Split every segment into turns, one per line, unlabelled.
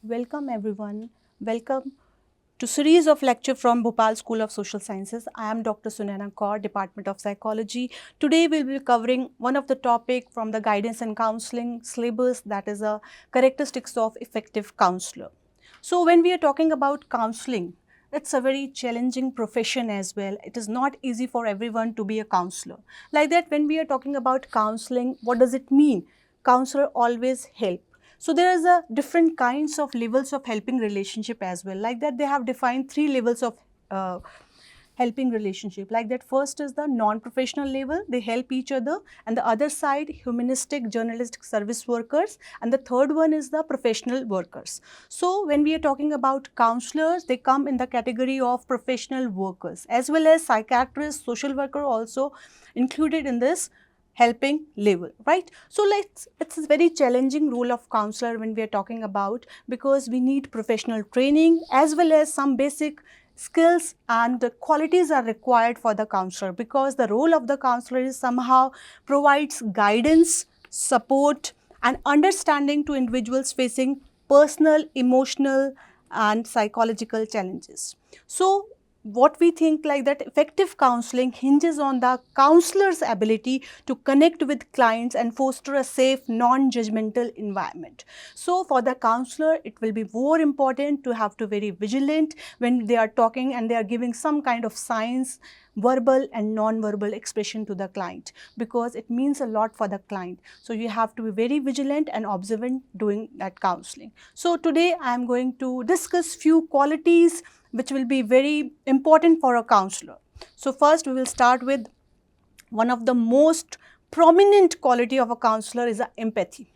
Welcome everyone. Welcome to series of lecture from Bhopal School of Social Sciences. I am Dr. Sunaina Kaur, Department of Psychology. Today we will be covering one of the topic from the Guidance and Counselling syllabus, that is a characteristics of effective counselor. So when we are talking about counseling, it's a very challenging profession as well. It is not easy for everyone to be a counselor. Like that, when we are talking about counseling, what does it mean? Counselor always help. So there is a different kinds of levels of helping relationship as well. Like that, they have defined 3 levels of helping relationship. Like that, first is the non-professional level, they help each other, and the other side, humanistic, journalistic service workers, and the third one is the professional workers. So when we are talking about counselors, they come in the category of professional workers, as well as psychiatrists, social worker also included in this helping level, right? So it's a very challenging role of counselor when we are talking about, because we need professional training as well as some basic skills and qualities are required for the counselor, because the role of the counselor is somehow provides guidance, support and understanding to individuals facing personal, emotional and psychological challenges. So what we think, like that, effective counseling hinges on the counselor's ability to connect with clients and foster a safe, non-judgmental environment. So for the counselor, it will be more important to have to very vigilant when they are talking and they are giving some kind of signs, verbal and non-verbal expression to the client, because it means a lot for the client. So you have to be very vigilant and observant doing that counseling. So today I am going to discuss few qualities which will be very important for a counselor. So first we will start with one of the most prominent quality of a counselor is empathy.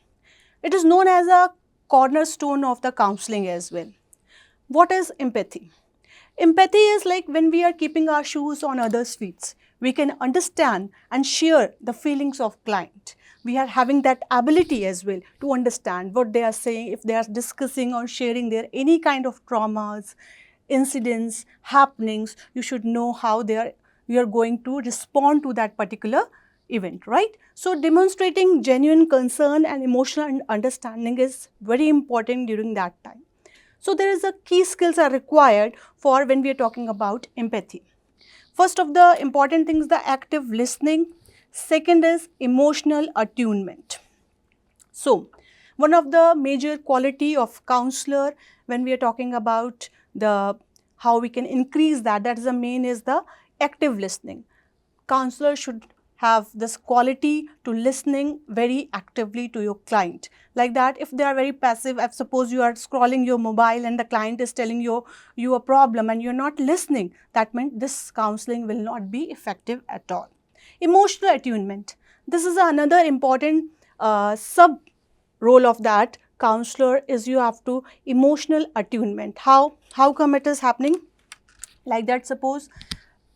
It is known as a cornerstone of the counseling as well. What is empathy? Empathy is like when we are keeping our shoes on others' feet. We can understand and share the feelings of client. We are having that ability as well to understand what they are saying, if they are discussing or sharing their any kind of traumas, incidents, happenings, you should know how you are going to respond to that particular event, right? So demonstrating genuine concern and emotional understanding is very important during that time. So there is a key skills are required for when we are talking about empathy. First of the important things, the active listening. Second is emotional attunement. So one of the major quality of counselor when we are talking about the how we can increase that is the main is the active listening. Counselor should have this quality to listening very actively to your client. Like that, if they are very passive, if suppose you are scrolling your mobile and the client is telling you a problem and you're not listening, that means this counseling will not be effective at all. Emotional attunement. This is another important sub role of that counselor is you have to emotional attunement. How come it is happening? Like that, suppose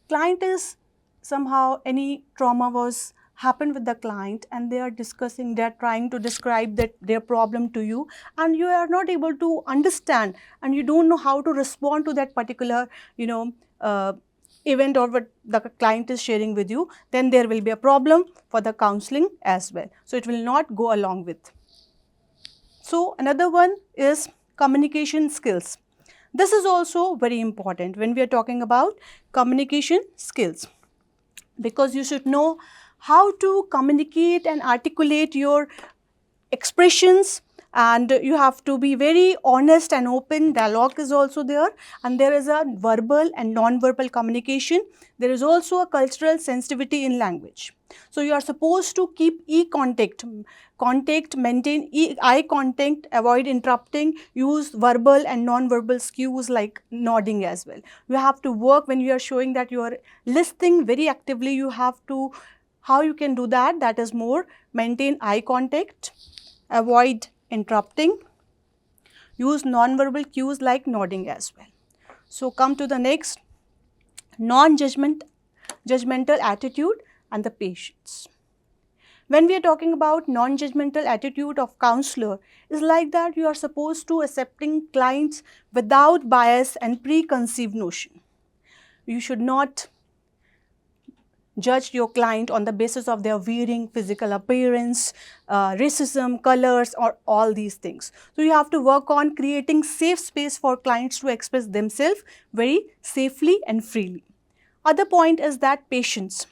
client is somehow any trauma was happened with the client and they are discussing, they are trying to describe that their problem to you and you are not able to understand and you don't know how to respond to that particular event or what the client is sharing with you, then there will be a problem for the counseling as well. So it will not go along with. So another one is communication skills. This is also very important when we are talking about communication skills, because you should know how to communicate and articulate your expressions, and you have to be very honest and open. Dialogue is also there, and there is a verbal and non-verbal communication. There is also a cultural sensitivity in language. So you are supposed to keep contact, maintain eye contact, avoid interrupting, use verbal and non-verbal cues like nodding as well. You have to work when you are showing that you are listening very actively. You have to, how you can do that? That is more maintain eye contact, avoid interrupting, use non-verbal cues like nodding as well. So come to the next, non-judgmental attitude and the patience. When we are talking about non-judgmental attitude of counselor, is like that you are supposed to accepting clients without bias and preconceived notion. You should not judge your client on the basis of their wearing, physical appearance, racism, colors, or all these things. So you have to work on creating safe space for clients to express themselves very safely and freely. Other point is that patience.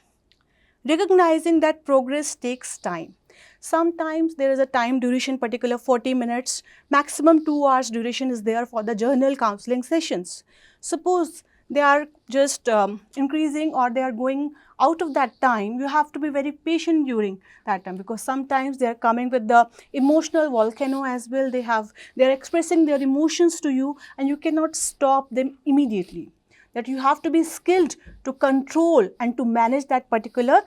Recognizing that progress takes time. Sometimes there is a time duration, particular 40 minutes, maximum 2 hours duration is there for the journal counseling sessions. Suppose they are just increasing or they are going out of that time, you have to be very patient during that time, because sometimes they are coming with the emotional volcano as well. They are expressing their emotions to you and you cannot stop them immediately. That you have to be skilled to control and to manage that particular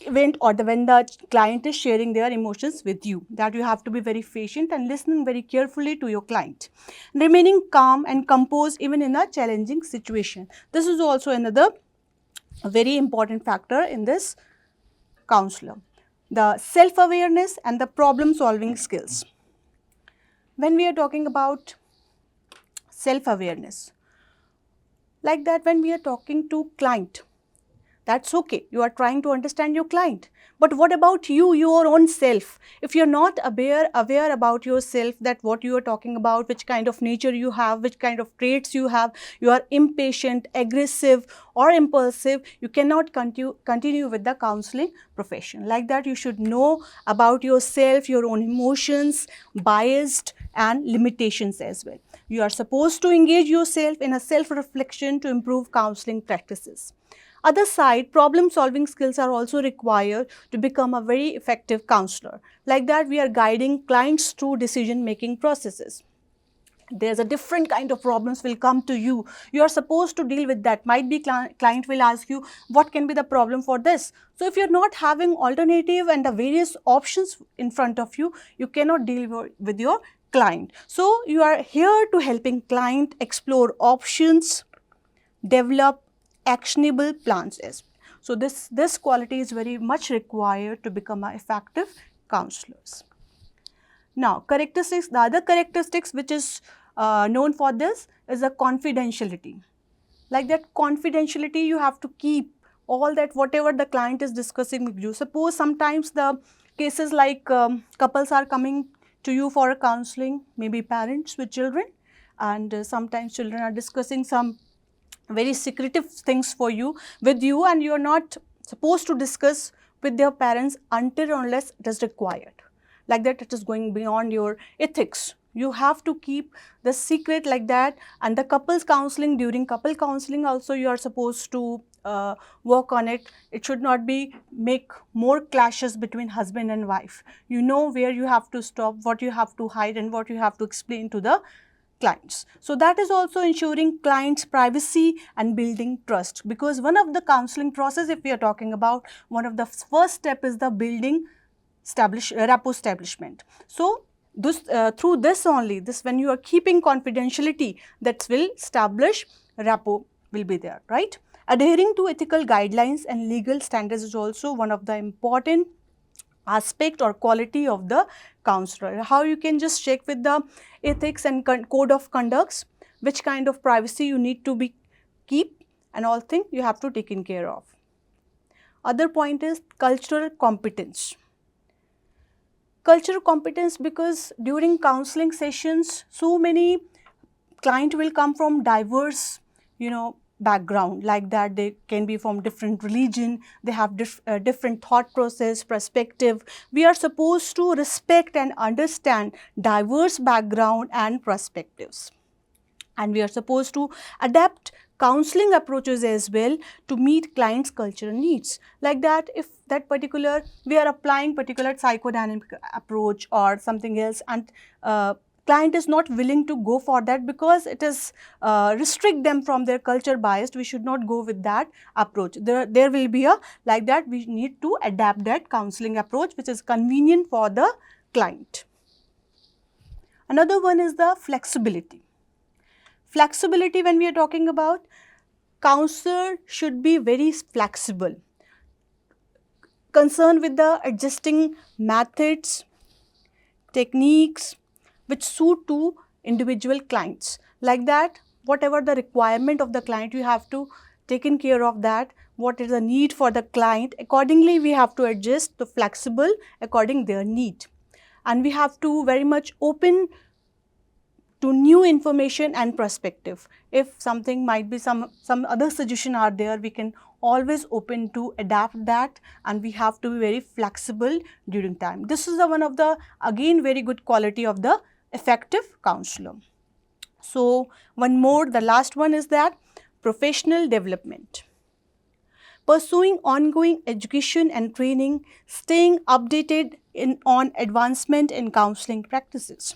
event, or when the client is sharing their emotions with you, that you have to be very patient and listening very carefully to your client. Remaining calm and composed even in a challenging situation. This is also another very important factor in this counselor. The self-awareness and the problem-solving skills. When we are talking about self-awareness, like that when we are talking to client, that's okay, you are trying to understand your client. But what about you, your own self? If you're not aware about yourself, that what you are talking about, which kind of nature you have, which kind of traits you have, you are impatient, aggressive or impulsive, you cannot continue with the counseling profession. Like that, you should know about yourself, your own emotions, biased and limitations as well. You are supposed to engage yourself in a self-reflection to improve counseling practices. Other side, problem-solving skills are also required to become a very effective counselor. Like that, we are guiding clients through decision-making processes. There's a different kind of problems will come to you. You are supposed to deal with that. Might be client will ask you, what can be the problem for this? So if you're not having alternative and the various options in front of you, you cannot deal with your client. So you are here to helping client explore options, develop actionable plans as well. So this quality is very much required to become effective counselors. Now, characteristics, the other characteristics which is known for this is a confidentiality. Like that confidentiality, you have to keep all that whatever the client is discussing with you. Suppose sometimes the cases like couples are coming to you for a counseling, maybe parents with children, and sometimes children are discussing some very secretive things with you, and you are not supposed to discuss with their parents until or unless it is required. Like that, it is going beyond your ethics. You have to keep the secret like that. And the couples counseling, during couple counseling also, you are supposed to work on it. It should not be make more clashes between husband and wife. You know where you have to stop, what you have to hide and what you have to explain to the clients. So that is also ensuring clients' privacy and building trust, because one of the counseling process, if we are talking about, one of the first step is the building rapport establishment. So this through this only, when you are keeping confidentiality, that will establish rapport will be there, right? Adhering to ethical guidelines and legal standards is also one of the important aspect or quality of the counselor. How you can just check with the ethics and code of conducts, which kind of privacy you need to be keep, and all things you have to take in care of. Other point is cultural competence. Cultural competence, because during counseling sessions, so many client will come from diverse, background. Like that, they can be from different religion, they have different thought process, perspective. We are supposed to respect and understand diverse background and perspectives, and we are supposed to adapt counseling approaches as well to meet clients' cultural needs. Like that, if that particular, we are applying particular psychodynamic approach or something else, and client is not willing to go for that because it is restrict them from their culture bias, we should not go with that approach. There will be a, like that, we need to adapt that counseling approach which is convenient for the client. Another one is the flexibility. Flexibility, when we are talking about, counselor should be very flexible, concerned with the adjusting methods, techniques which suit to individual clients. Like that, whatever the requirement of the client, you have to take in care of that. what is the need for the client. Accordingly, we have to adjust the flexible according their need. And we have to very much open to new information and perspective. If something might be some other suggestion are there, we can always open to adapt that, and we have to be very flexible during time. This is one of the again very good quality of the effective counselor. So one more, the last one is that professional development. Pursuing ongoing education and training, staying updated on advancement in counseling practices.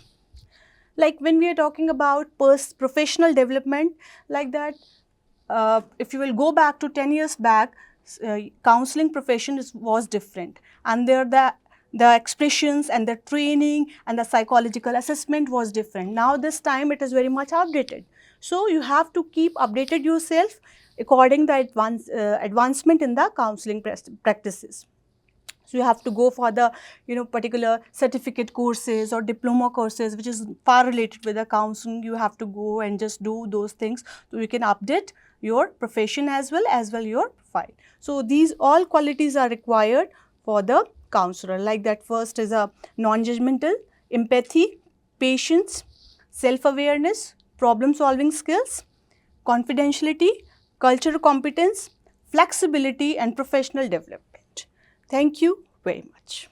Like when we are talking about professional development, like that, if you will go back to 10 years back, counseling profession was different, and there the expressions and the training and the psychological assessment was different. Now this time it is very much updated. So you have to keep updated yourself according the advancement in the counseling practices. So you have to go for the particular certificate courses or diploma courses which is far related with the counseling. You have to go and just do those things so you can update your profession as well your profile. So these all qualities are required for the counselor. Like that, first is a non-judgmental, empathy, patience, self-awareness, problem-solving skills, confidentiality, cultural competence, flexibility and professional development. Thank you very much.